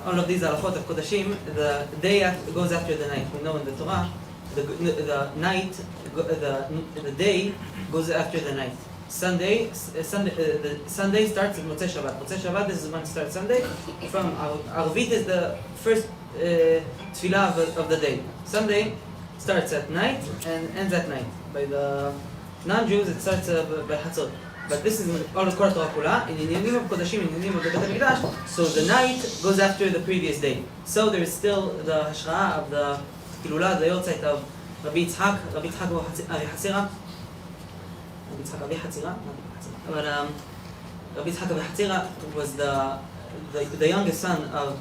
all of these halachot of kodashim, the day goes after the night. We know in the Torah, the day goes after the night. Sunday starts at Motzei Shabbat. Motzei Shabbat, this is when it starts Sunday. From Arvit is the first tefillah of the day. Sunday starts at night and ends at night. By the non-Jews, it starts by Hatzot. But this is all the Torah Kula. In Inyanim of Kodashim, in Inyanim of the Bet HaMikdash, so the night goes after the previous day. So there is still the Hashra'a of the Hilula, the Yortzeit of Rabbi Yitzchak, Rabbi Yitzchak Avi Hatzira, but Rabbi Yitzchak Avi Hatzira was the youngest son of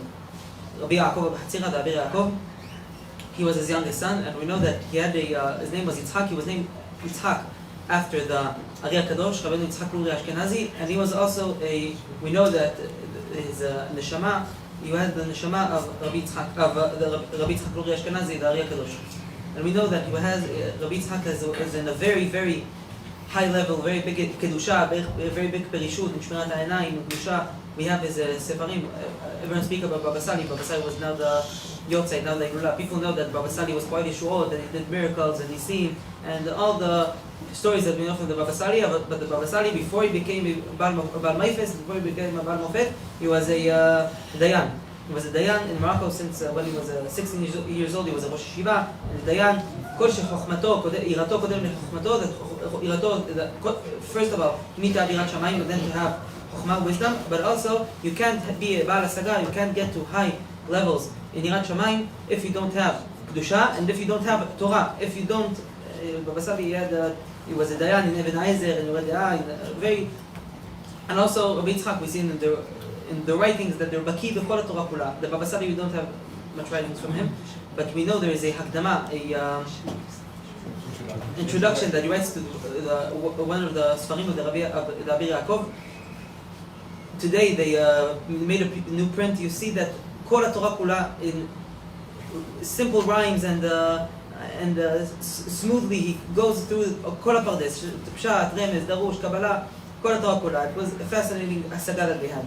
Rabbi Akova Hatzira, the Rabbi Yaakov. He was his youngest son, and we know that he had his name was Yitzchak. He was named Yitzchak after the Ari HaKadosh, Rabbeinu Yitzchak Luri Ashkenazi, and he was also we know that his neshama, he had the neshama of Rabbi Yitzchak, Rabbi Yitzchak Luri Ashkenazi, the Ari HaKadosh. And we know that he has, Rabbi Yitzchak is in a very, very high level, very big kedusha, very big perishut, in Shmirat HaEinayim, kedusha. We have his sefarim. Everyone speak about Baba Sali. Baba Sali was now the Yotzei, now the Illuminate. People know that Baba Sali was quite a shiur, that he did miracles and he seen, and all the stories that we know from the Baba Sali. But the Baba Sali, before he became a Baal Maifes, before he became a Baal Mofet, he was a Dayan. He was a Dayan in Morocco since when he was 16 years old. He was a Rosh Hashanah and a Dayan. Kol shechokmato, irato kodem lechokmato. That first of all, you need to have yirat shamayim, and then to have chokhmah, wisdom. But also, you can't be a Baal Hasaga. You can't get to high levels in yirat shamayim if you don't have kedusha and if you don't have Torah. If you don't, Baba Sali he was a Dayan in Even Aizer and very, and also Rabbi Yitzchak we see in the writings that they're baki b'chol Torah kula. The Baba Sali we don't have much writings from him, but we know there is a hakdama, a introduction that he writes to one of the Sfarim of the Rabbi Akova. Today they made a new print. You see that kol Torah kula in simple rhymes and smoothly he goes through kol pardes, pshat, remez, darush, kabbalah, kol Torah kula. It was a fascinating hasaga that they had.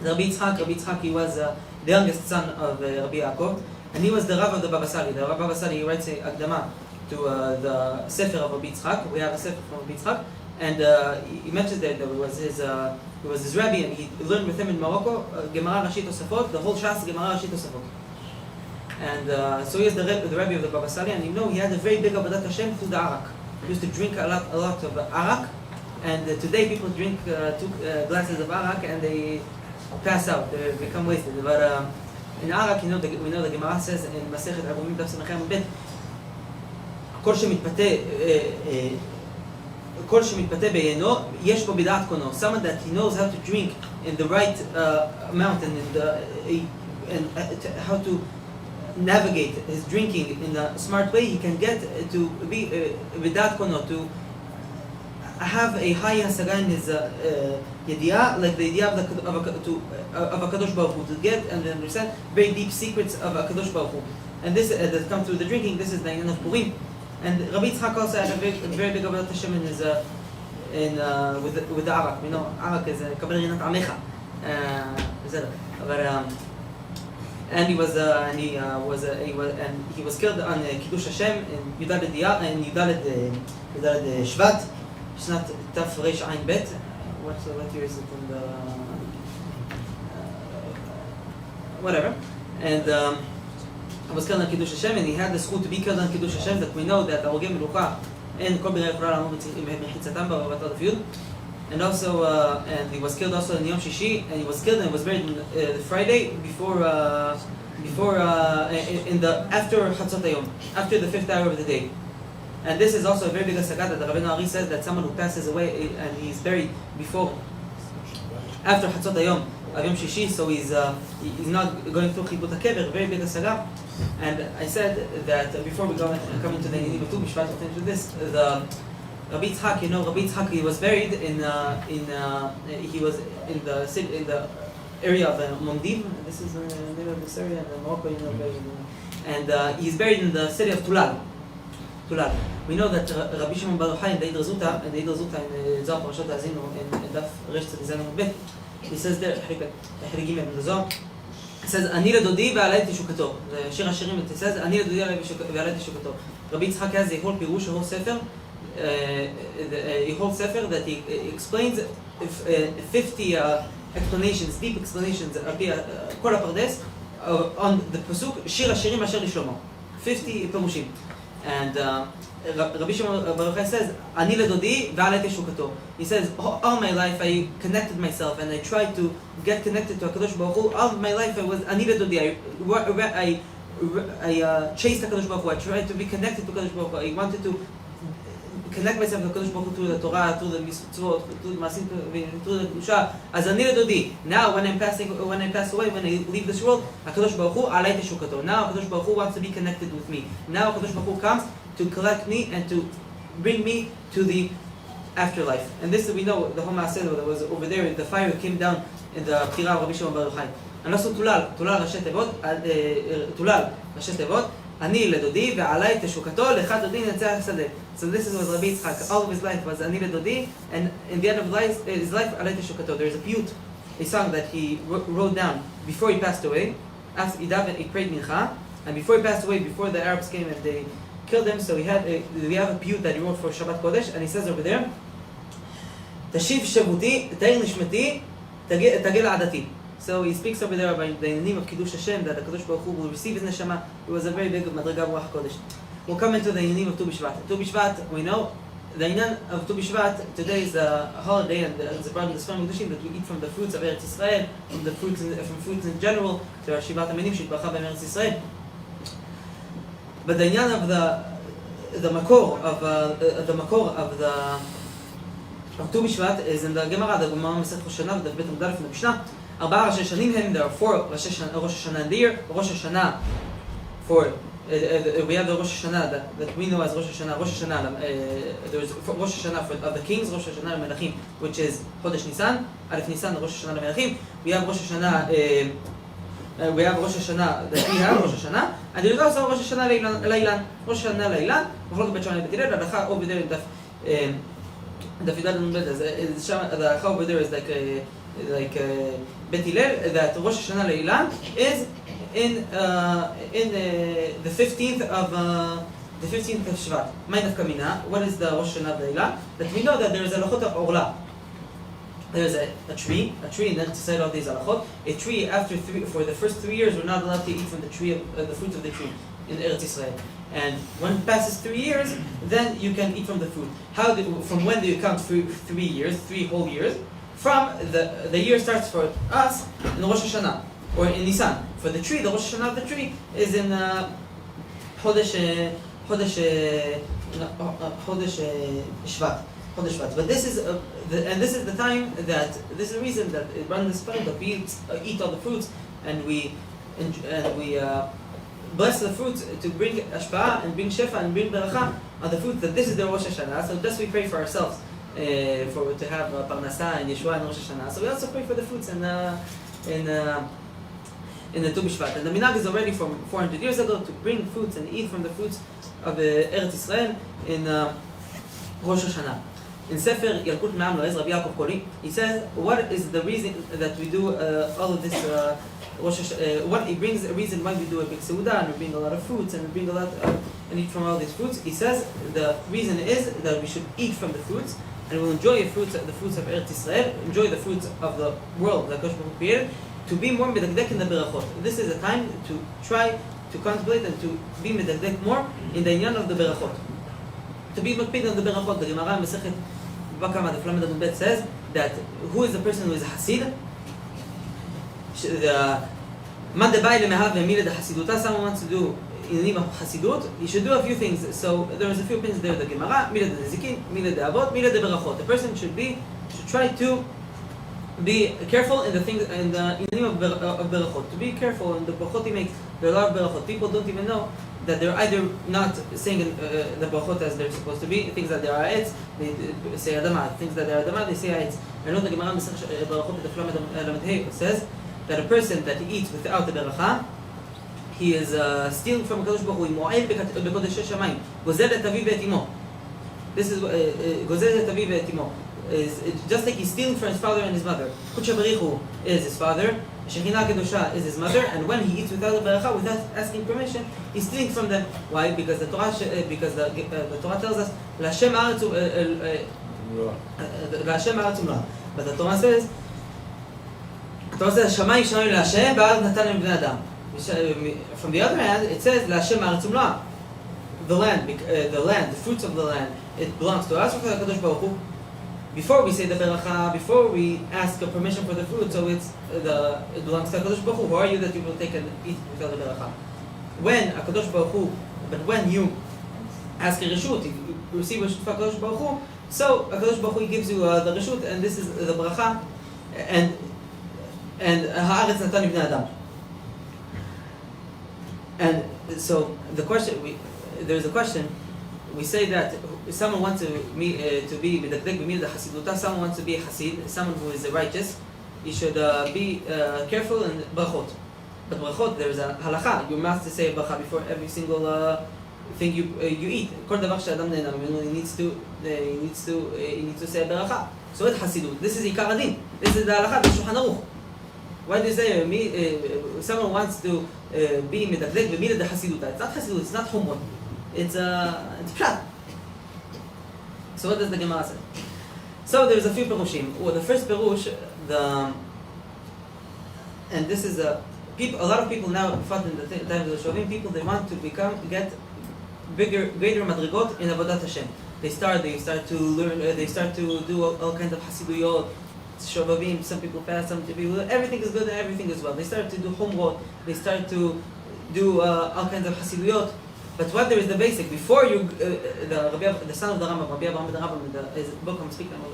Rabbi Yitzchak, he was the youngest son of Rabbi Akova, and he was the Rav of the Baba Sali. The Rav Baba Sali, he writes a Akdama to the Sefer of Rabbi Yitzchak. We have a Sefer from Rabbi Yitzchak, and he mentioned that he was his Rabbi, and he learned with him in Morocco, Gemara Rashit Osafot, the whole Shas Gemara Rashit Osafot. And so he is the Rabbi of the Baba Sali, and he had a very big Avodat Hashem through the Arak. He used to drink a lot of Arak, and today people drink 2 glasses of Arak and they pass out, they become wasted. But in Arak, we know the Gemara says in Masechet Avumim Daf Samachem Bet, כל שמתפתה בעינו, יש בו בדעת קונו. Someone that he knows how to drink in the right amount and how to navigate his drinking in a smart way, he can get to be בדעת קונו, to have a high hasaga in his yediah, like the yediah of HaKadosh Baruch Hu, to get and understand very deep secrets of HaKadosh Baruch Hu. And this that comes through the drinking. This is the end of Purim. And Rabbi Yitzchak also had a very big Avodat Hashem in his with the Arak. We know Arak is Kabel Rinat Amecha. And he was killed on Kiddush Hashem in Yudaled Shvat, Shnat Taf Reish Ayin Bet. What year is it in the whatever? And I was killed on Kiddush Hashem, and he had the schut to be killed on Kiddush Hashem, that we know that הרוגי מלוכה אין כל בירה יכולה לעמוד מחיצתם ברבת הדפיות. And also, and he was killed also in Yom Shishi, and he was killed and was buried on Friday after Chatzot Hayom, after the 5th hour of the day. And this is also a very big hasaga that the Rabbeinu Ari says that someone who passes away and he's buried after Chatzot Hayom, Yom Shishi, so he's not going through Chibut HaKever, very big hasaga. And I said that before we come into the Nidim B'tu B'Shvat, to finish with this, the Rabbi Yitzchak, Rabbi Yitzchak, he was buried he was in the area of Mondiv. This is the name of this area in Morocco, and he's buried in the city of Tulal. We know that Rabbi Shimon Bar Yochai in the Idr Zuta in Zohar Parashat Ha'azinu in Daf Resh Tzadizan Bet, he says there, Ha'rik Gimel in the Zohar, It says, אני לדודי ועלי תשוקתו. זה שיר השירים, it says, אני לדודי ועלי תשוקתו. רבי יצחק has a whole פירוש, a whole sefer that he explains 50 explanations, deep explanations, כל הפרדס, on the pasuk, שיר השירים אשר לשלמה. 50 פירושים. And Rabbi Shimon Bar Yochai says, אני לדודי ועלי תשוקתו. He says, all my life I connected myself and I tried to get connected to HaKadosh Baruch Hu. All of my life I was אני לדודי. I chased HaKadosh Baruch Hu. I tried to be connected to HaKadosh Baruch Hu. I wanted to connect myself to HaKadosh Baruch Hu through the Torah, through the mitzvot, through the masim, through the kedusha. As אני לדודי. Now when I pass away, when I leave this world, HaKadosh Baruch Hu עלי תשוקתו. Now HaKadosh Baruch Hu wants to be connected with me. Now HaKadosh Baruch Hu comes to collect me and to bring me to the afterlife. And this we know, the whole Maaseh that was over there, the fire came down in the Ptira of Rabbi Shimon Bar Yochai. And also תולל ראשי תיבות, אני לדודי ועלי תשוקתו, לך דודי ננצח שדה. So this was Rabbi Yitzchak. All of his life was אני לדודי, and in the end of his life, עלי תשוקתו. There is a piyut, a song that he wrote down before he passed away. After he prayed mincha, and before he passed away, before the Arabs came and they killed him, so we have a piyut that he wrote for Shabbat Kodesh, and he says over there, תשיב שבותי, תאיר נשמתי, תגל עדתי. So he speaks over there about the name of Kiddush Hashem, that the Kadosh Baruch Hu will receive his neshama. It was a very big madriga Ruach HaKodesh. We'll come into the name of Tu B'Shvat. Tu B'Shvat, we know, the inyan of Tu B'Shvat, today is a holiday, and it's a part of the Sfam Kedushim that we eat from the fruits of Eretz Yisrael, from fruits in general, to our Shivat HaMinim, Shitbacha B'Eretz Yisrael. But the inyan of the makor of Tu B'Shvat is in the Gemara, the Gemara Masechet Rosh Hashanah, the Bet Amdalef in the Mishnah. 4 ראשי שנים הם, there are 4 Rosh Hashanah in the year. Rosh Hashanah for we have the Rosh Hashanah that we know as Rosh Hashanah. There is Rosh Hashanah of the kings, Rosh Hashanah Melachim, which is Chodesh Nisan, Alef Nisan, Rosh Hashanah Melachim. We have Rosh Hashanah that we have Rosh Hashanah, and there is also Rosh Hashanah Leilan. Rosh Hashanah Leilan, Muflok Bet Shani Bet Hillel. The halacha over there in the Fidal Nunbet, the halacha over there is like Bet Hillel, that Rosh Hashanah Leilan is in the 15th of Shvat. Ma'inaf Kamina. What is the Rosh Hashanah Leilan? That we know that there is a halachot of Orla. There is a tree in Eretz Yisrael of these halachot. A tree for the first 3 years, we're not allowed to eat from the tree of the fruit of the tree in Eretz Yisrael. And when it passes 3 years, then you can eat from the fruit. From when do you count 3 years, 3 whole years? From the year starts for us in Rosh Hashanah or in Nisan. For the tree, the Rosh Hashanah of the tree is in Chodesh Shvat. But this is the time that this is the reason that around this time that we eat all the fruits and we bless the fruits to bring ashpa'ah and bring shefa and bring beracha on the fruits. That this is the Rosh Hashanah. So just we pray for ourselves. To have parnasa and Yeshua and Rosh Hashanah. So we also pray for the fruits in the Tu B'Shvat. And the minhag is already from 400 years ago to bring fruits and eat from the fruits of Eretz Yisrael in Rosh Hashanah. In Sefer Yalkut Me'am Lo'ez, Rabbi Yaakov Koli, he says, what is the reason that we do all of this what it brings a reason why we do a big seudah and we bring a lot of fruits and we bring a lot and eat from all these fruits. He says the reason is that we should eat from the fruits and we'll enjoy the fruits of Eretz Yisrael, enjoy the fruits of the world that Kadosh Baruch Hu created, to be more medagdek in the berachot. This is a time to try to contemplate and to be medagdek more in the inyan of the berachot. To be makpid on the berachot. The Gemara Masechet Baba Kama, the Flamed Adonbet says that who is the person who is a Chassid? Man debai lemehav ve'mile de Chasiduta. Someone wants to do in the name of Chassidut, he should do a few things. So there is a few opinions there. The Gemara, mila de Nezikin, mila de Avot, mila de Berachot. The person should try to be careful in the things in the name of Berachot. To be careful in the Berachot he makes. There are a lot of Berachot. People don't even know that they're either not saying the Berachot as they're supposed to be. Things that they are Eitz, they say Adama. Things that they are Adama, they say Eitz. I know the Gemara Berachot the Flamed says that a person that eats without the Beracha, he is stealing from HaKadosh Baruch Hu. Mo'el bekodesh shamayim. Gozel et aviv et imo. This is gozel et aviv et imo. is just like he's stealing from his father and his mother. Kudsha Barichu is his father, Shekhinah Kedusha is his mother, and when he eats without a beracha, without asking permission, he's stealing from them. Why? Because the Torah tells us, L'Hashem ha'aretz umlah. But the Torah says, Shamayim shamayim L'Hashem, v'aretz natan lebnei adam. From the other hand, it says, L'Hashem ha'aretz umlah. The land, the fruits of the land, it belongs to us or to the Kadosh Baruch Hu. Before we say the beracha, before we ask a permission for the fruit, so it belongs to Kadosh Baruch Hu. Who are you that you will take and eat without the beracha? When you ask a reshut, you receive a reshut from Kadosh Baruch Hu, so Kadosh Baruch Hu gives you the reshut, and this is the beracha, and haaretz natan ibnei adam. And so there's a question. We say that someone wants to be medakdek b'midat hasidutah. Someone wants to be a Chassid, someone who is righteous. He should be careful in brachot. But brachot, there's a halacha. You must say a bracha before every single thing you eat. Kol davar she'adam ne'enam mimenu, he needs to say a bracha. So it's Hasidut. This is ikar adin. This is the halacha. The Shulchan Aruch. Why do you say someone wants to be medakdek b'midat hasidutah? It's not Hasidut. It's not humrah. It's pshat. So what does the Gemara say? So there's a few perushim. Well, the first perush, and this is a lot of people now, in the time of the Shovim, people they want to get greater madrigot in avodat Hashem. They start to learn. They start to do all kinds of hasiduyot, shovavim. Some people fast, some people. Everything is good and everything is well. They start to do humrot. They start to do all kinds of hasiduyot. But what there is the basic before you, the son of the Rambam, Rabbi Abraham ben Rambam, in his book I'm speaking about,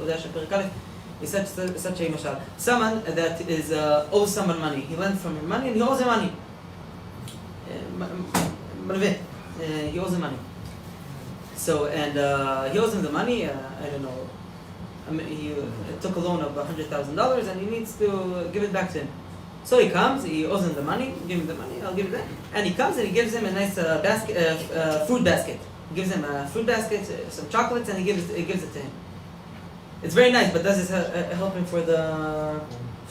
he said such a mashal. Someone that is owes someone money. He lent from him money and he owes him money. He owes him money. So he owes him the money. I don't know. He took a loan of $100,000 and he needs to give it back to him. So he comes, he owes him the money, give him the money, I'll give it back. And he comes and he gives him a nice fruit basket. He gives him a fruit basket, some chocolates, and he gives it to him. It's very nice, but does this help him for the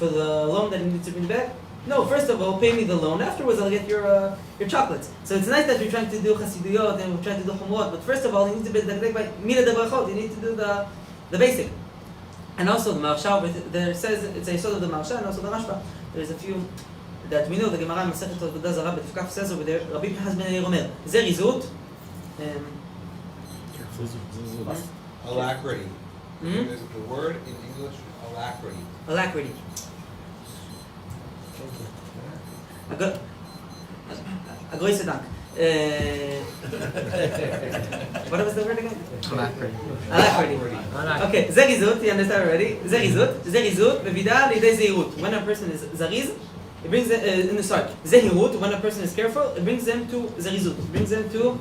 loan that he needs to bring back? No, first of all, pay me the loan. Afterwards, I'll get your chocolates. So it's nice that we're trying to do chasiduyot and we're trying to do chumrot, but first of all, you need to be by midah de brachot. You need to do the basic. And also the Marshal, there says it's a sort of the Marshal and also the Rashba. There's a few that we know. The Gemara in Masechet Avodah Zarah B'Tifkaf says over there. Rabbi Pinto ben Meir Omer Zehirut. Alacrity. There's the word in English, alacrity. Alacrity. Agoy Sedank. What was the word again? Alacrity. Okay, Zehirut, you understand already? Zehirut, Bevida Lidei Zehirut. When a person is Zariz, it brings them, Zehirut, when a person is careful, it brings them to Zerizut. It brings them to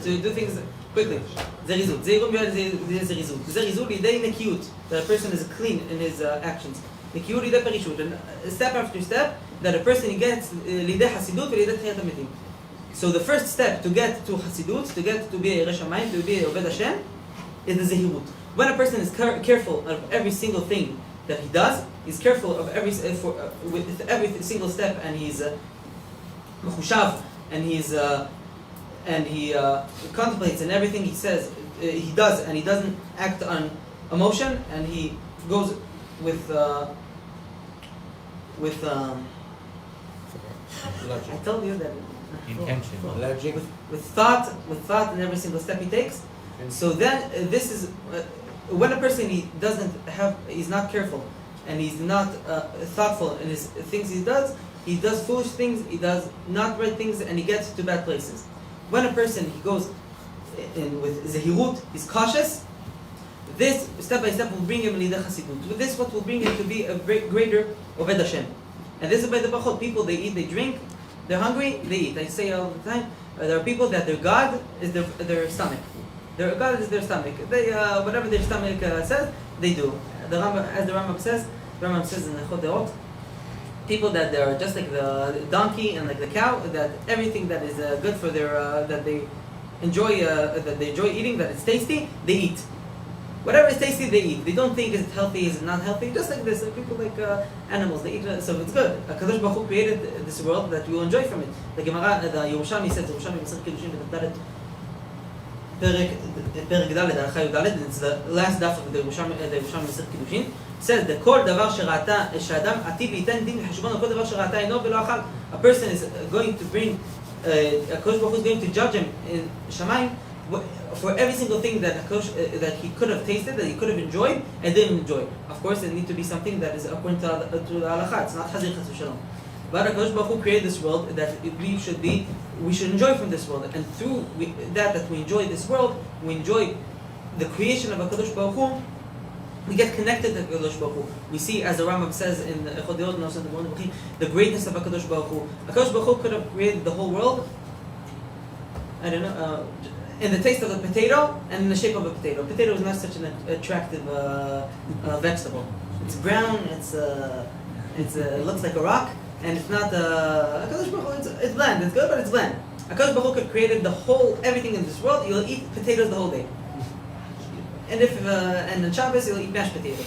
do things quickly. Zerizut. Zerizut. Zerizut Lidei Nekiyut. The person is clean in his actions. Nekiyut Lidei Perishut. And step after step, that a person gets Lidei Hasidut Lidei Tchiyat HaMetim. So the first step to get to Hasidut, to get to be a Resh Hamayim, to be a Oved Hashem, is the Zehirut. When a person is careful of every single thing that he does, he's careful of with every single step, and he's mechushav, and he contemplates in everything he says, he does, and he doesn't act on emotion, and he goes with I told you that. Intention. Logic. With thought in every single step he takes. So then this is when a person he's not careful and he's not thoughtful in his things he does foolish things, he does not right things, and he gets to bad places. When a person he goes in with Zehirut, he's cautious, this step by step will bring him Lidei Hasidut. With this, what will bring him to be a greater Oved Hashem. And this is by the brachot. People, they eat, they drink, they're hungry, they eat. I say all the time, there are people that their God is their stomach. Their God is their stomach. They whatever their stomach says, they do. As the Rambam says in the Choderot, people that they are just like the donkey and like the cow, that everything that is good for their that they enjoy eating, that it's tasty, they eat. whatever is tasty, they eat. They don't think is it healthy, is it not healthy. Just like this, people like animals, they eat. So it's good. Hakadosh Baruch Hu created this world that we will enjoy from it. The Gemara, the Yerushalmi says, Yerushalmi Masechet Kiddushin Dalet Perek Dalet Halacha Yud Dalet, and it's the last daf of the Yerushalmi Masechet Kiddushin. Says that כל דבר שראתה, שאדם עתיד ליתן דין וחשבון על כל דבר שראתה אינו ולא אכל. A person is going to bring, Hakadosh Baruch Hu is going to judge him in Shamayim for every single thing that that he could have tasted, that he could have enjoyed and didn't enjoy. Of course, it needs to be something that is according to the halacha. It's not chazir chas v'shalom. But Hakadosh Baruch Hu created this world that we should enjoy from this world, and through that we enjoy this world, we enjoy the creation of Hakadosh Baruch Hu. We get connected to Hakadosh Baruch Hu. We see, as the Rambam says in Chodeyot and also in the greatness of Hakadosh Baruch Hu. Hakadosh Baruch Hu could have created the whole world, I don't know, in the taste of a potato and in the shape of a potato. Potato is not such an attractive vegetable. It's brown. It looks like a rock, and it's not. Hakadosh Baruch Hu, it's bland. It's good, but it's bland. Hakadosh Baruch Hu could have created everything in this world. You'll eat potatoes the whole day. And and on Shabbos you'll eat mashed potatoes.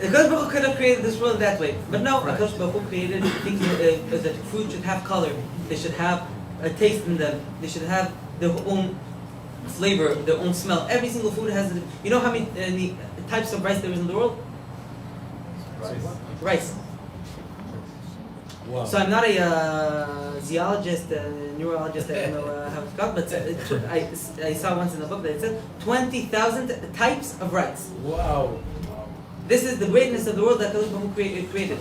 Hakadosh Baruch Hu could have created this world that way, but no. Hakadosh Baruch Hu created things that food should have color. They should have a taste in them. They should have their own flavor, their own smell. Every single food has. You know how many types of rice there is in the world? Rice. Wow. So I'm not a zoologist, neurologist, I don't know how it's called, but I saw once in a book that it said 20,000 types of rice. Wow. This is the greatness of the world that Hakadosh Baruch Hu created.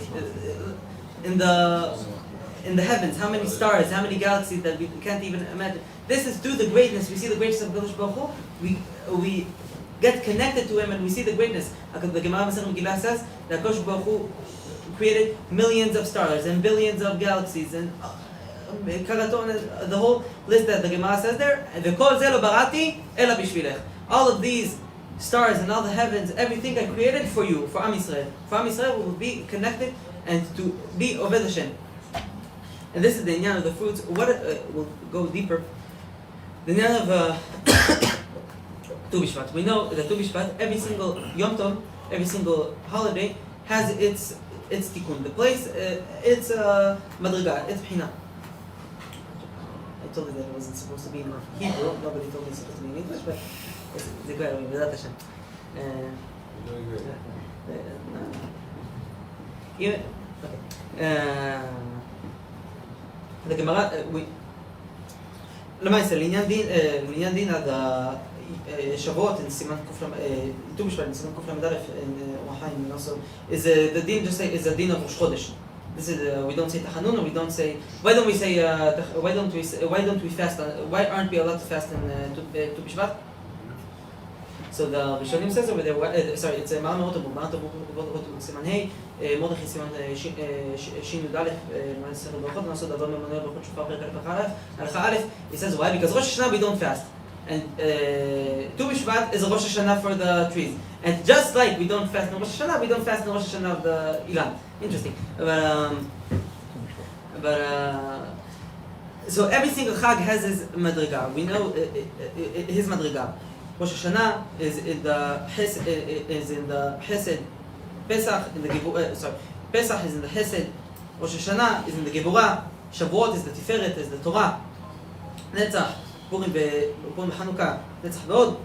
In the heavens, how many stars, how many galaxies that we can't even imagine. This is through the greatness. We see the greatness of Hakadosh Baruch Hu. We get connected to Him and we see the greatness. The Gemara Masechet Megillah says that Hakadosh Baruch Hu created millions of stars and billions of galaxies and the whole list that the Gemara says there. V'kol zeh lo barati ela bishvilech. All of these stars and all the heavens, everything I created for you, for Am Yisrael. For Am Yisrael will be connected and to be Oved Hashem. And this is the inyan of the fruits. We'll go deeper. The inyan of Tu B'Shvat. We know that Tu B'Shvat, every single Yom Tov, every single holiday has its tikkun. The place, it's madriga, it's b'china. I told you that it wasn't supposed to be in Hebrew. Nobody told me it's supposed to be in English, but it's good. B'ezrat Hashem. You're doing great. Even okay. The Gemara, למעשה, לעניין דין עד שבועות in סימן קוף ט"ו בשבט in סימן קוף למד א' in Rahim also is the din just say is the din of Rosh Chodesh. This is we don't say tachanun, or we don't say why don't we fast why aren't we allowed to fast in ט"ו בשבט? So the Rishonim says over there, sorry, it's Ma'am Otabu, Siman Hey, Mordechai Siman Shin Yud Aleph, Ma'aseh Berachot, and also the Rabbi Meir Pinto Shofar Perek Halacha Aleph. He says why? Because Rosh Hashanah we don't fast, and Tu B'Shvat is a Rosh Hashanah for the trees, and just like we don't fast in Rosh Hashanah, we don't fast in Rosh Hashanah of the Ilan. Interesting, but so every single Chag has his madriga. We know his madriga. Rosh Hashanah is in the Chesed. Pesach in the Gevurah. Pesach is in the Chesed. Rosh Hashanah is in the Gevurah. Shavuot is the Tiferet, is the Torah. Netzach, Purim Chanukah, Netzach Ve'od.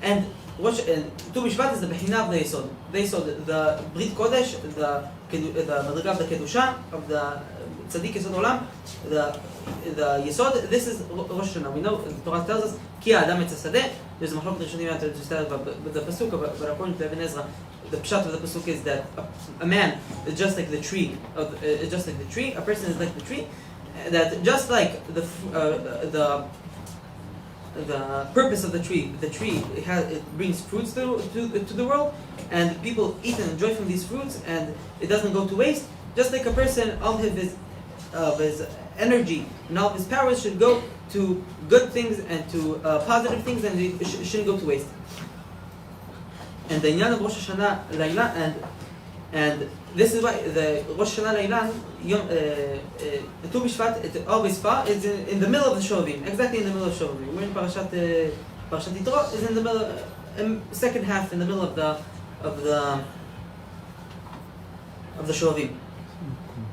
And Tu B'Shvat is the Bechina of the Yesod. The Yesod, the Brit Kodesh, the Madriga of the Kedusha, of the Tzadik Yesod Olam, the Yesod. This is Rosh Hashanah. We know the Torah tells us Ki Adam Etz Hasadeh. There's a machlok Rishonim to start with the pasuk, but according to Ibn Ezra, the pshat of the pasuk is that a man is just like the tree. Just like the tree, a person is like the tree. That just like the purpose of the tree it brings fruits to the world, and people eat and enjoy from these fruits, and it doesn't go to waste. Just like a person, all of his energy and all of his powers should go to good things and to positive things, and it shouldn't go to waste. And the inyan of Rosh Hashanah Laylan, and this is why the Rosh Hashanah Laylan, Tu B'Shvat, it always is in the middle of the Shovim, exactly in the middle of Shovim. We're in Parashat Yitro, is in the middle. second half in the middle of the Shovim.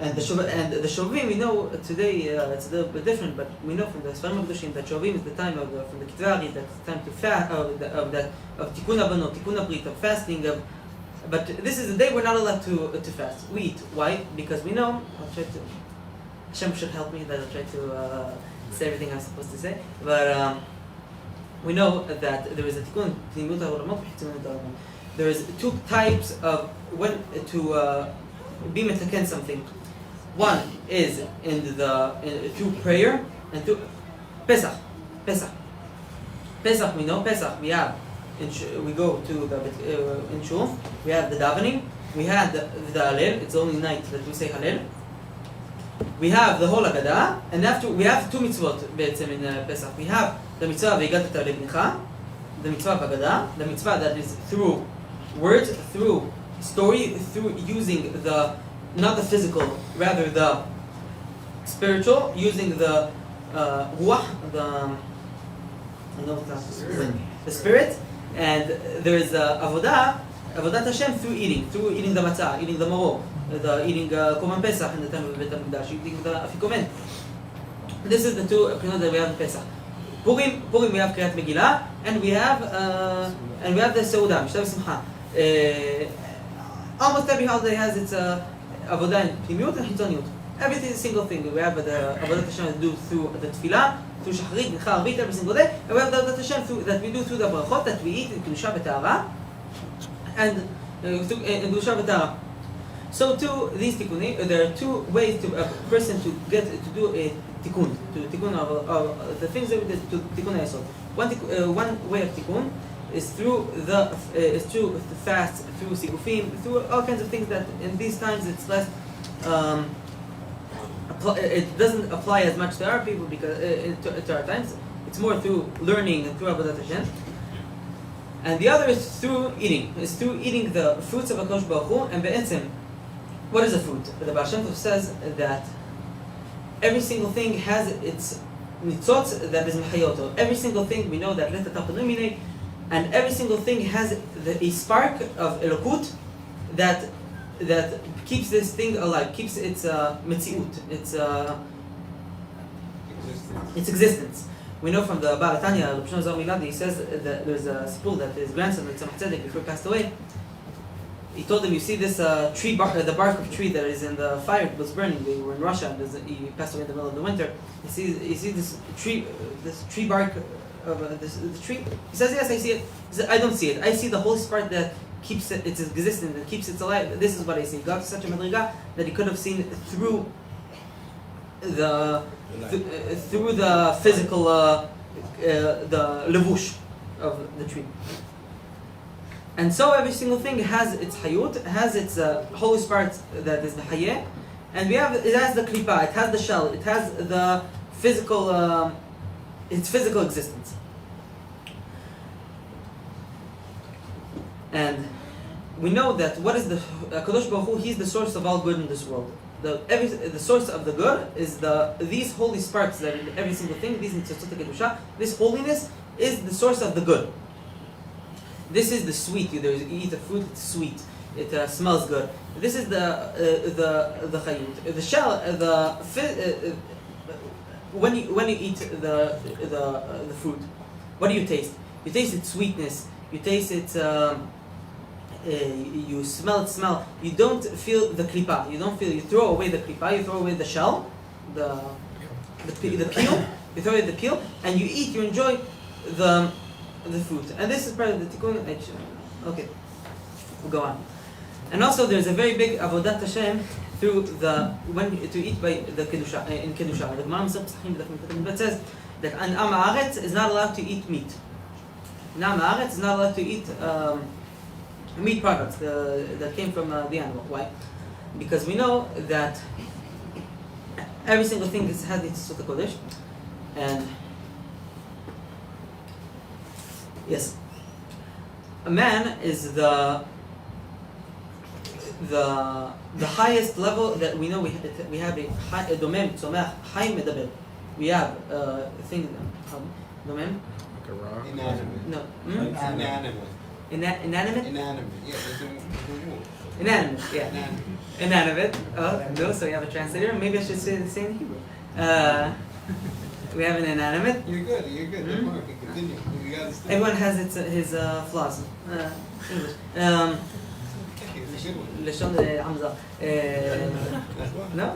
And the Shovim, we know today it's a little bit different, but we know from the Sfarim Kedushim that Shovim is the time from the Kitvari, that's the time to fast, of Tikkun Abanot, Tikkun Abrit, of fasting, but this is the day we're not allowed to fast. We eat. Why? Because we know, I'll try to, Hashem should help me, that I'll try to say everything I'm supposed to say, but we know that there is a Tikkun, there is two types of when to be metaken something. One is through prayer, and through Pesach. We know Pesach. We have we go to the in shul. We have the davening. We have the Hallel. It's only night that we say Hallel. We have the whole Haggadah, and after we have two mitzvot in Pesach. We have the mitzvah v'yigat lebnecha, the mitzvah of Haggadah, the mitzvah that is through words, through story, through using not the physical, rather the spiritual, using the ruach, the spirit, and there is avodat Hashem through eating the matzah, eating the maro, eating korban pesach in the time of Beit HaMikdash, eating the afikomen. This is the two prinot that we have in Pesach. Purim we have Kriyat Megillah, and we have the Seudah, Mishtav Simcha. Almost every holiday has its avodah and pnimiut and chitzoniut. Everything is a single thing. We have the avodat Hashem that we do through the tefillah, through shacharit, mincha, arvit, every single day, and we have the avodat Hashem that we do through the brachot that we eat in kedusha v'tahara, and in kedusha v'tahara. So to these tikkunim, there are two ways to a person to get to do a tikkun of the things that we did to tikkun hayasod. One way of tikkun is through the fast, through sigufim, through all kinds of things that in these times it's less. It doesn't apply as much to our people because to our times. It's more through learning and through avodat Hashem. And the other is through eating. It's through eating the fruits of HaKadosh Baruch Hu. And be'etzem, what is a fruit? The Baal Shem Tov says that every single thing has its mitzvot that is mechayoto. Every single thing we know that let the illuminate. And every single thing has a spark of elokut that keeps this thing alive, keeps its metziut, its existence. We know from the Baal Tanya, Rabbi Shimon Miladi, he says that there's a sipur that his grandson, Tzemach Tzedek, before he passed away, he told him, you see this tree, the bark of tree that is in the fire, it was burning. They were in Russia, and he passed away in the middle of the winter. You see this tree bark of the tree? He says, yes, I see it. He said, I don't see it. I see the whole spark that keeps its existence, that keeps it alive. This is what I see. He got to such a madriga that he could have seen through the physical, the levush of the tree. And so every single thing has its hayut, has its holy spark that is the hayeh, and it has the klipa, it has the shell, it has the physical, its physical existence. And we know that what is the Kadosh Baruch Hu? He's the source of all good in this world. The source of the good is these holy sparks that in every single thing, these nitzotzot kedusha, this holiness is the source of the good. This is the sweet. You eat a fruit, it's sweet. It smells good. This is the chayut. The shell, when you eat the fruit, what do you taste? You taste its sweetness. You taste its. You smell its smell. You don't feel the klipa. You throw away the klipa. You throw away the shell, the peel. You throw away the peel, and you eat. You enjoy the fruit. And this is part of the tikkun. Okay, we'll go on. And also, there's a very big avodat Hashem through to eat by the kedusha in kedusha. The Gemara says that an am haaretz is not allowed to eat meat. An am haaretz is not allowed to eat meat products that came from the animal. Why? Because we know that every single thing has its sota kodesh, and yes, a man is the highest level that we know. We have a domem tzomach hay medaber. We have a thing domem Like a rock? Inanimate. No. Inanimate. Inanimate? Inanimate. Yeah, doesn't move. Inanimate, yeah. Inanimate. Inanimate. Oh, no, so we have a translator. Maybe I should say the same in Hebrew. We have an inanimate. You're good. You're good. Don't worry. Continue. You got this. Everyone has his flaws. English. It's a good one. Lashon Hamza. No?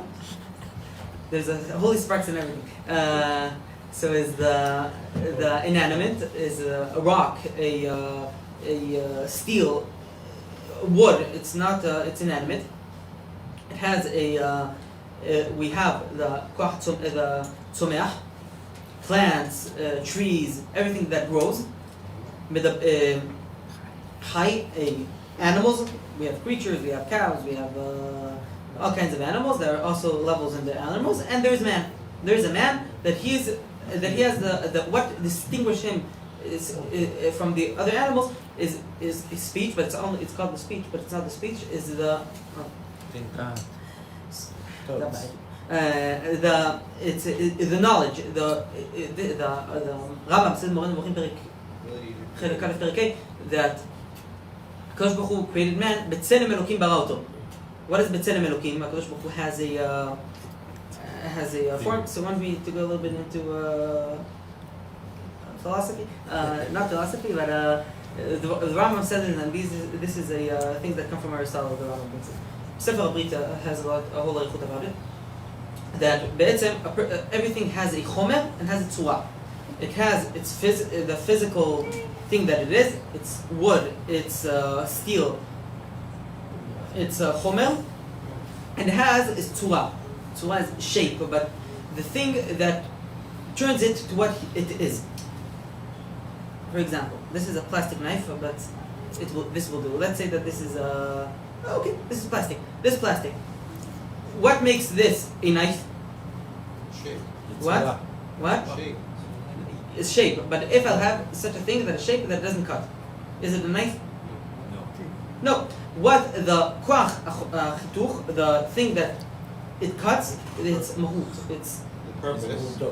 There's a holy sparks and everything. So is the inanimate is a rock, a steel, wood. It's not. It's inanimate. It has we have the tzomeach, plants, trees, everything that grows. High animals. We have creatures. We have cows. We have all kinds of animals. There are also levels in the animals, and there's man. There's a man that he has the what distinguishes him from the other animals is his speech, but it's called the speech, but it's not the speech. Is the the knowledge. The Rambam said that Kadosh Baruch Hu created man. B'tselem Elokim bara oto. What is B'tselem Elokim? Kadosh Baruch Hu has a form. So when we to go a little bit into philosophy, not philosophy, but the Rambam says it, and this is a things that come from Aristotle. The Rambam thinks Sefer Brita has a whole arichut about it. That everything has a chomer and has a tzura. It has the physical thing that it is. It's wood. It's steel. It's chomer, and it has its tzura. Tzura is shape, but the thing that turns it to what it is. For example, this is a plastic knife, but this will do. Let's say that this is okay. This is plastic. This is plastic. What makes this a knife? Shape. What? What? Shape. It's shape. But if I'll have such a thing that a shape that doesn't cut, is it a knife? No. What the koach chituch, the thing that it cuts, it's mahut. It's The purpose.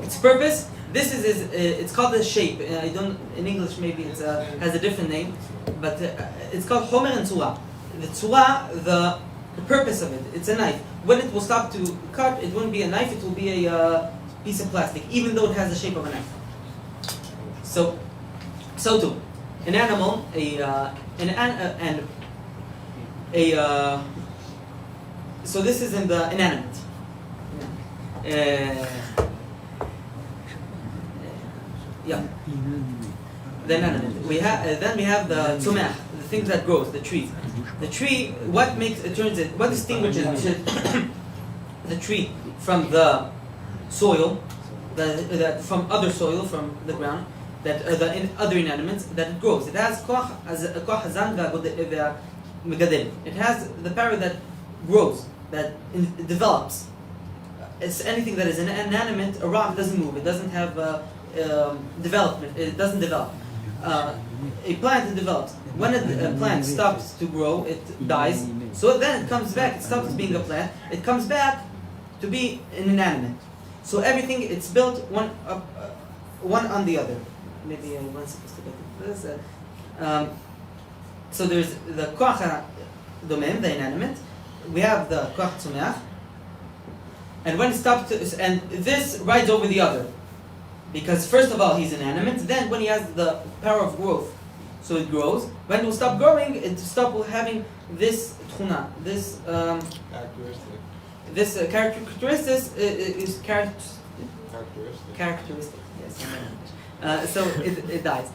its purpose. This is it's called the shape. I don't in English maybe it has a different name, but it's called homer and tzura. The tzura, the purpose of it, it's a knife. When it will stop to cut, it won't be a knife. It will be a piece of plastic, even though it has the shape of a knife. So too, an animal, so this is in the inanimate. Yeah. The inanimate. Then we have the tzomech, the thing that grows, the trees. The tree, what distinguishes the tree from the soil, from other soil, from the ground, that the other inanimates, that it grows. It has koach hazan ve'megadel. It has the power that grows, that develops. It's anything that is inanimate. A rock doesn't move. It doesn't have development. It doesn't develop. A plant develops. When a plant stops to grow, it dies. So then it comes back. It stops being a plant. It comes back to be an inanimate. So everything it's built one on the other. Maybe I wasn't supposed to get this. So there's the koach domem, the inanimate. We have the koach tzumeach. And when it stops, and this rides over the other. Because first of all, he's inanimate. Then when he has the power of growth, so it grows. When it will stop growing, it stops having this tchuna, this Characteristic. this characteristic is Characteristic. characteristic. Yes. So it dies.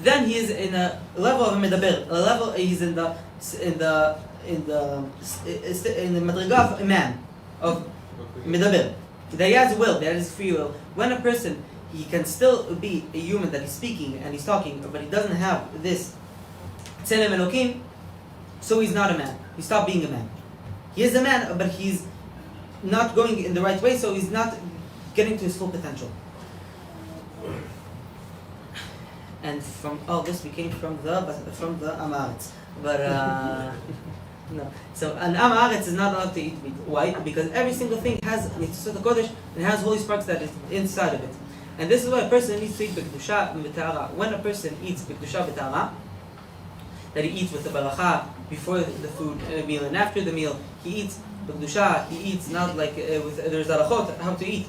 Then he is in a level of medaber. A level he's in the madriga of a man of medaber. That he has will, that is free will. When a person he can still be a human that he's speaking and he's talking, but he doesn't have this Tzelem Elokim, so he's not a man. He stopped being a man. He is a man, but he's not going in the right way, so he's not getting to his full potential. And from all this we came from the Amaretz. But no. So an Amaretz is not allowed to eat meat. Why? Because every single thing has Mitzvot HaKodesh and has holy sparks that is inside of it. And this is why a person needs to eat B'Kedusha B'Tahara. When a person eats B'Kedusha B'Tahara, that he eats with the baracha before the food meal and after the meal, he eats B'Kedusha, he eats not like there's halachot how to eat.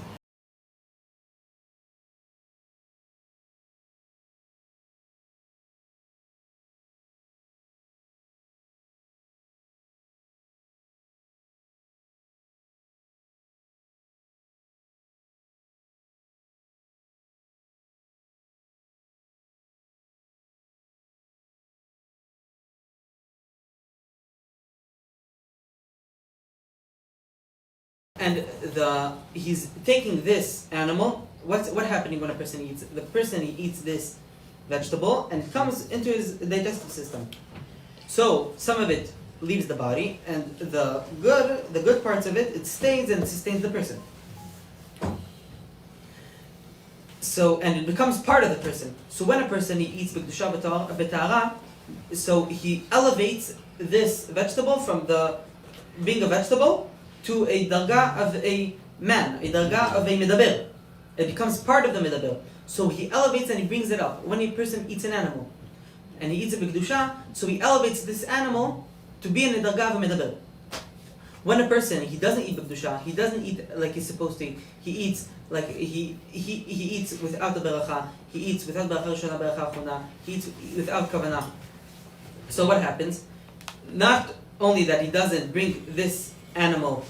And he's taking this animal. What's happening when a person eats? The person eats this vegetable and it comes into his digestive system. So some of it leaves the body, and the good parts of it stays and sustains the person. So and it becomes part of the person. So when a person eats b'kedusha b'tahara, so he elevates this vegetable from being a vegetable to a darga of a man, a darga of a medaber. It becomes part of the medaber. So he elevates and he brings it up. When a person eats an animal, and he eats a b'kedusha, so he elevates this animal to be in a darga of a medaber. When a person, he doesn't eat b'kedusha, he doesn't eat like he's supposed to eat. He eats like he eats without the beracha. He eats without beracha rishona, beracha achona. He eats without kavanah. So what happens? Not only that he doesn't bring this animal,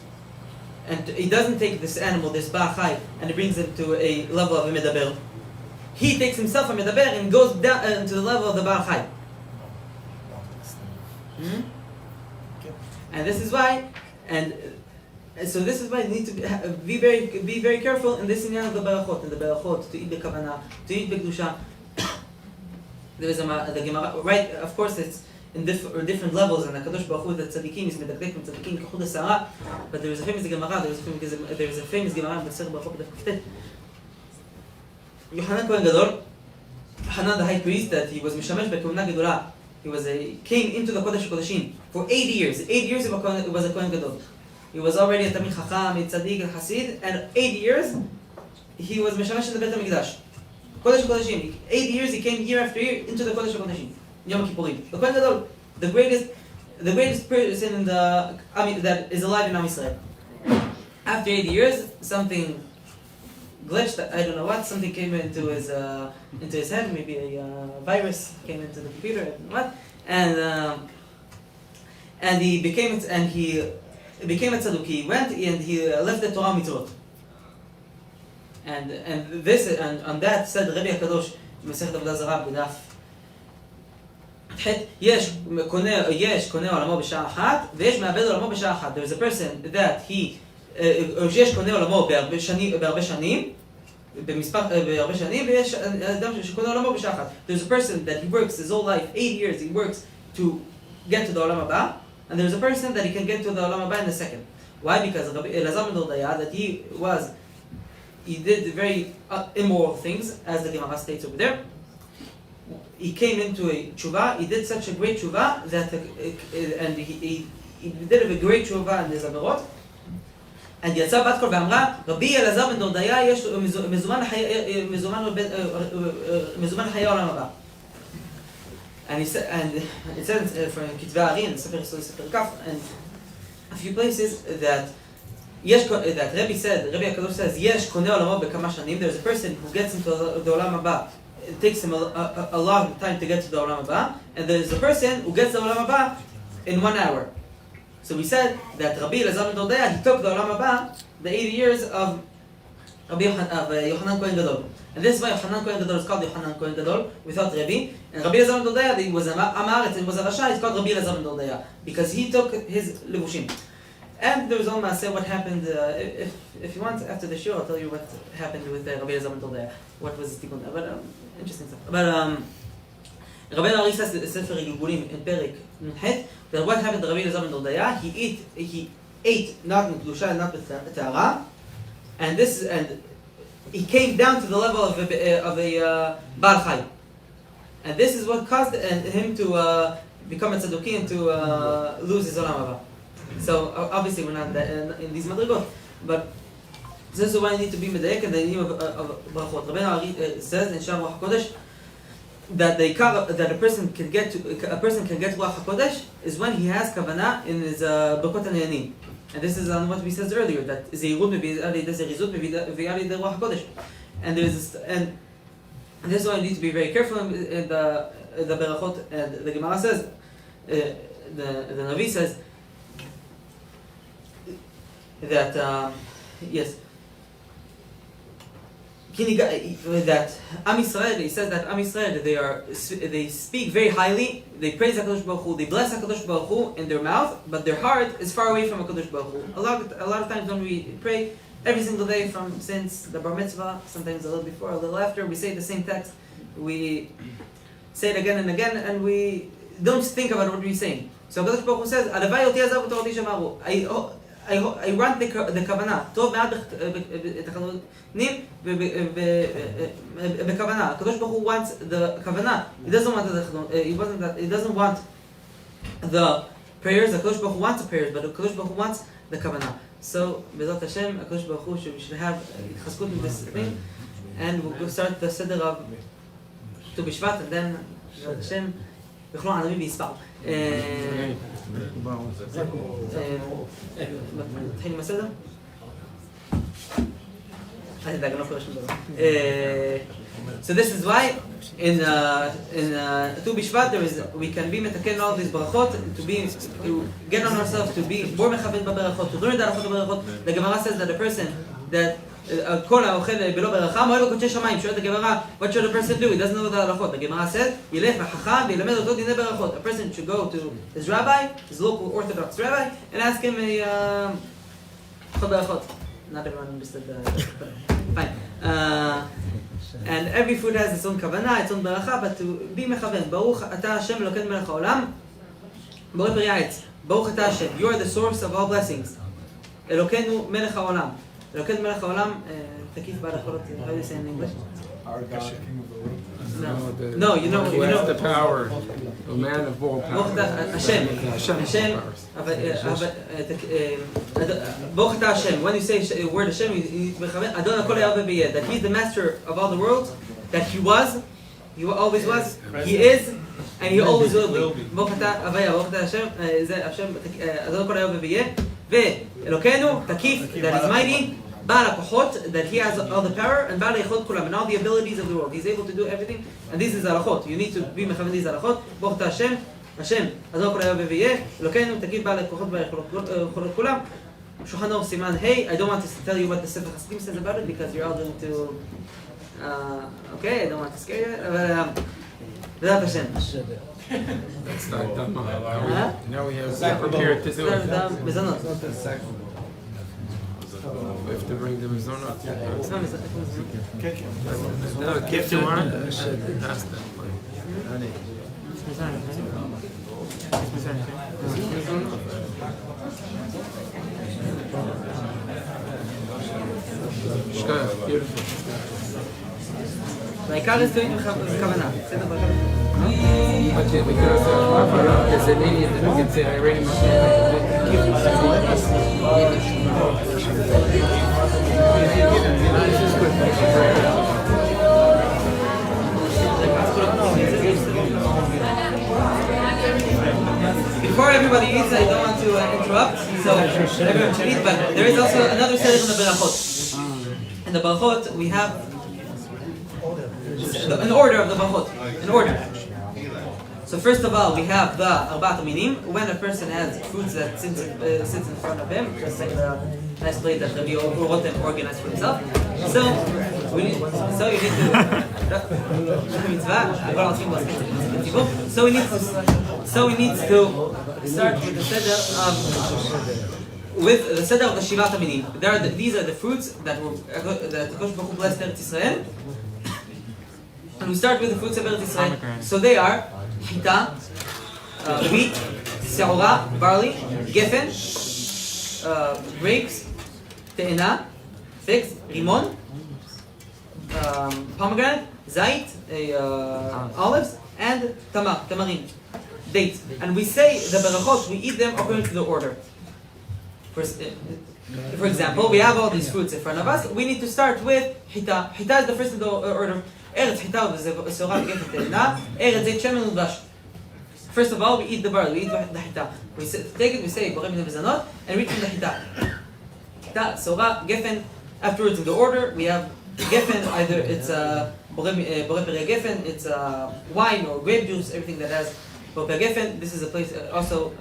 and he doesn't take this animal, this ba'achai, and he brings it to a level of a medaber. He takes himself a medaber and goes down to the level of the ba'achai. And this is why, so this is why you need to be very careful in this inyan of the barachot, to eat the kavanah, to eat b'kedusha. There is the Gemara, right? Of course, it's in different levels, and HaKadosh Baruch Hu, the tzaddikim is medakdek from tzaddikim k'chud ha'sa'ara. But there is a famous Gemara. There is a famous Gemara in the Seder Baruch Hu b'daf. Yochanan Kohen Gadol, Yochanan the high priest, that he was mishamesh b'keuna gedola. He came into the Kodesh HaKodeshim for 8 years. 8 years he was a Kohen Gadol. He was already a Talmid Chacham, a Tzaddik, a Chassid, and 8 years he was mishamesh in the Beit HaMikdash. Kodesh HaKodeshim. 8 years he came year after year into the Kodesh HaKodeshim. Yom Kippurim. The Kohen Gadol, the greatest person in that is alive in Am Yisrael. After 8 years, something glitched. I don't know what. Something came into his head. Maybe a virus came into the computer. I don't know what. And he became a tzaddik. He went and he left the Torah mitzvot. And on that said Rabbi Akadosh, Masechet Avodah Zarah b'daf. יש קונה עולמו בשעה אחת ויש מאבד עולמו בשעה אחת. There is a person that יש קונה עולמו בהרבה שנים ויש אדם שקונה עולמו בשעה אחת. There's a person that he works his whole life, 8 years he works to get to the עולם הבא, and there's a person that he can get to the עולם הבא in a second. Why? Because אלעזר בן דורדיה, that he did very immoral things, as the Gemara states over there. He came into a tshuva. He did such a great tshuva that, and he did a great tshuva in his averot. And יצא בת קול ואמרה, רבי אלעזר בן דורדיה יש מזומן חיי העולם הבא. And it says from כתבי הארי, in ספר יסוד ספר כף, and a few places that Rabbi Akova says, יש קונה עולמו בכמה שנים. There's a person who gets into the עולם הבא. It takes him a long time to get to the Olam Haba, and there is a person who gets the Olam Haba in 1 hour. So we said that Rabbi Elazar ben Dordaya, he took the Olam Haba, the 80 years of Yochanan Kohen Gadol. And this is why Yochanan Kohen Gadol is called Yochanan Kohen Gadol, without Rabbi. And Rabbi Elazar ben Dordaya, he was a Amaretz, he was a Rasha, he's called Rabbi Elazar ben Dordaya, because he took his Levushim. And there was all maaseh what happened. If you want, after the shiur, I'll tell you what happened with Rabbi Yitzchak. What was the tikkun? But interesting stuff. But Rabbi Ari says in Sefer Gilgulim in Perek Nunhet that what happened to Rabbi Yitzchak he ate not in kedusha, not with tahara, and he came down to the level of a Baal Chai. And this is what caused him to become a tzadduki and to lose his olam haba. So obviously we're not in these madrigot, but this is why I need to be medayek in the name of brachot. Rabbi Ari says in Sham Ruach HaKodesh that a person can get Ruach HaKodesh is when he has kavanah in his Birkot HaNe'anim. And this is on what we said earlier, that Zehirut mevi al yedei Zerizut mevi al yedei Ruach HaKodesh. And this is why I need to be very careful in the berachot. And the Gemara says, the Navi says that yes, that Am Yisrael. He says that Am Yisrael they speak very highly. They praise HaKadosh Baruch Hu. They bless HaKadosh Baruch Hu in their mouth, but their heart is far away from HaKadosh Baruch Hu. A lot of times when we pray every single day since the Bar Mitzvah, sometimes a little before, a little after, we say the same text. We say it again and again, and we don't think about what we're saying. So HaKadosh Baruch Hu says, "Alavai oti azav u'torati shamaru." I want the kavanah. Tov me'ad b'tachanonim b'kavanah. Kadosh Baruch Hu wants the kavanah. He doesn't want He doesn't want the prayers. The Kadosh Baruch Hu wants the prayers, but the Kadosh Baruch Hu wants the kavanah. So B'ezrat Hashem, Kadosh Baruch Hu should have chazkut in this thing, and we'll start the seder of Tu B'Shvat, and then B'ezrat Hashem יוכלו ענבים ויספרו. מתחילים עם הסדר? אל תדאג, אני לא קורא שום דבר. So this is why in Tu B'Shvat we can be metaken all these brachot to get on ourselves to be more mechaven בברachot, to learn the halachot בברachot. The Gemara says that a person that כל האוכל בלא ברכה, מועל בקודשי שמיים. שואלת הגמרא, what should a person do? He doesn't know the halachot. The Gemara says, ילך לחכם וילמד אותו דיני ברכות. A person should go to his rabbi, his local Orthodox rabbi, and ask him a ברכות. Not everyone understood fine. And every food has its own kavanah, its own beracha, but to be mechaven. Baruch ata Hashem Elokeinu melech haolam, borei peri ha'etz. Baruch ata Hashem, you are the source of all blessings. Elokeinu melech haolam. Elokeinu melech haolam, takif ba'alachot, how do you say in English? Our God, King of the world. No, you know the power, a man of all power. Hashem. Baruch ata Hashem. When you say the word Hashem, you need to mechaven Adon HaKol Hayah V'Yeh, that He is the master of all the world, that He was, He always was, He is, and He always will be. Baruch ata Avaya, Baruch ata Hashem, Hashem Adon HaKol Hayah V'Yeh, Ve'Elokeinu takif, that is mighty. Ba'al HaKochot, that He has all the power, and Ba'al HaYechot Kulam, and all the abilities of the world. He's able to do everything, and this is halachot. You need to be mechaven these halachot. Baruch ata Hashem, Hashem, Adon HaKol Hayah V'Yeh, Elokeinu takif Ba'al HaKochot V'Yechot Kulam. Shulchan Aruch Siman Hey. I don't want to tell you what the Sefer Chasidim says about it because you're all going to. Okay, I don't want to scare you, but B'ezrat Hashem. That's not done. Now we have prepared to do it. We have to bring the mizonot. No, gift you want? Ask them. Beautiful. העיקר is doing בכוונה. בסדר? Because in Indian, we can say Iranian Before everybody eats, I don't want to interrupt, so everyone should eat, but there is also another seder in the berachot. In the berachot, we have an order of the berachot, an order. So first of all, we have the arbaat minim. When a person has foods that sits in front of him, just like the nice plate that Rabbi Rotem organized for himself. So you need to. So we need to start with the seder of with the seder of the Shivat Aminim. These are the fruits that Kosh Baruch Hu blessed Eretz Yisrael. And we start with the fruits of Eretz Yisrael. So they are Chita, wheat, Se'ora, barley, Gefen, grapes, Te'ena, figs, Rimon, pomegranate, Zait, olives, and Tamarim, dates. And we say the berachot, we eat them according to the order. For example, we have all these fruits in front of us. We need to start with Chita. Chita is the first in the order. Eretz Chita v'Se'ora v'Gefen Te'ena, Eretz Zeit Shemen Udvash. First of all, we eat the barley, we eat the Chita. We take it, we say Borei B'nei Mezanot, and read from the Chita. Chita, Se'ora, Gefen. Afterwards, in the order, we have Gefen, either it's Borei Peri Gefen, it's wine or grape juice, everything that has Borei Peri Gefen. This is a place, also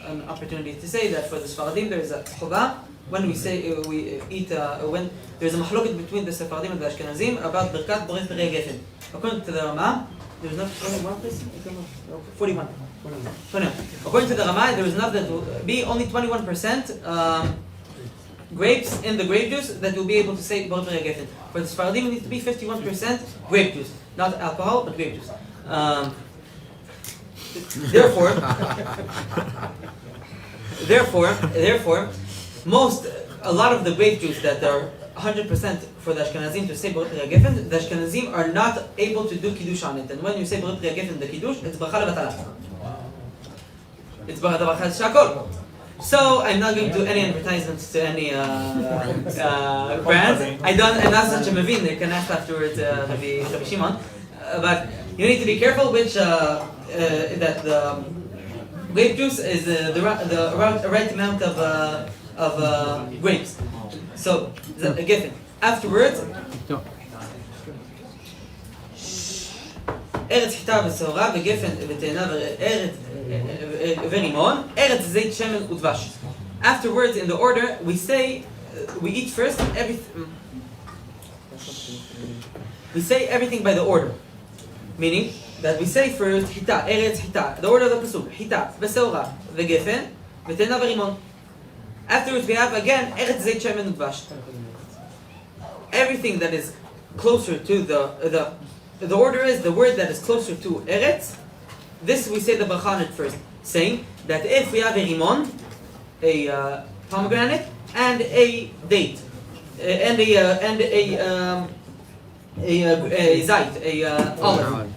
an opportunity to say that for the Sfaradim there is a Chova. When we say we eat, when there's a mahloket between the Sephardim and the Ashkenazim about Birkat Borei Peri Gefen. According to the Rama, there is not 21 place? 41. 21. According to the Rama, there is enough that will be only 21% grapes in the grape juice that you'll be able to say Borei Peri Gefen. For the Sfaradim, it needs to be 51% grape juice, not alcohol, but grape juice. Therefore, a lot of the grape juice that are 100% for the Ashkenazim to say Borei Peri Gefen, the Ashkenazim are not able to do Kiddush on it. And when you say Borei Peri Gefen, the Kiddush, it's Bracha Levatala. It's Bracha Shakol. So I'm not going to do any advertisements to any brands. I'm not such a mavin. You can ask afterwards Rabbi Shimon. But you need to be careful which that the grape juice is the right amount of grapes. So Gefen. Afterwards, Eretz Chita v'Se'ora v'Gefen v'Te'ena v'Rimon, Eretz Zeit Shemen Udvash. Afterwards, in the order, we say we eat first everything. We say everything by the order, meaning that we say first Chita, Eretz Chita, the order of the pasuk, Chita v'Se'ora v'Gefen v'Te'ena v'Rimon. Afterwards, we have again Eretz Zeit Shemen Udvash. Everything that is closer to the order is the word that is closer to Eretz. This we say the bracha on it first, saying that if we have a rimon, a pomegranate, and a date, and a zait,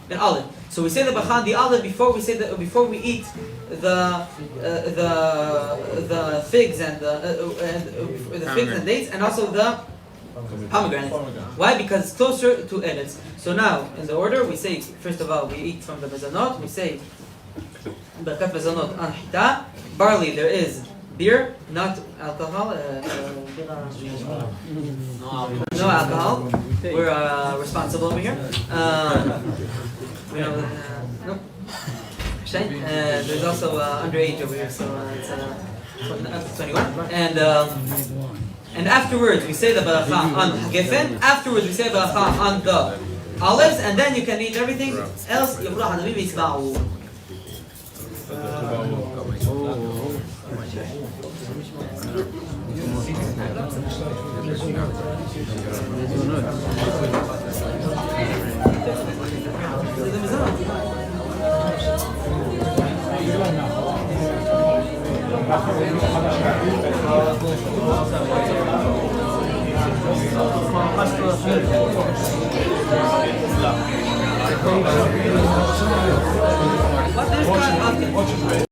an olive. So we say the bracha on the olive before we eat the figs and the figs and dates, and also the pomegranate. Why? Because it's closer to Eretz. So now, in the order, we say, first of all, we eat from the mezanot. We say, Berkat mezanot on Chita. Barley, there is beer, not alcohol. No alcohol. We're responsible over here. Nope. There's also underage over here, so it's up to 21. And afterwards we say the baracha on Gefen. Afterwards we say the baracha on the olives, and then you can eat everything else. What is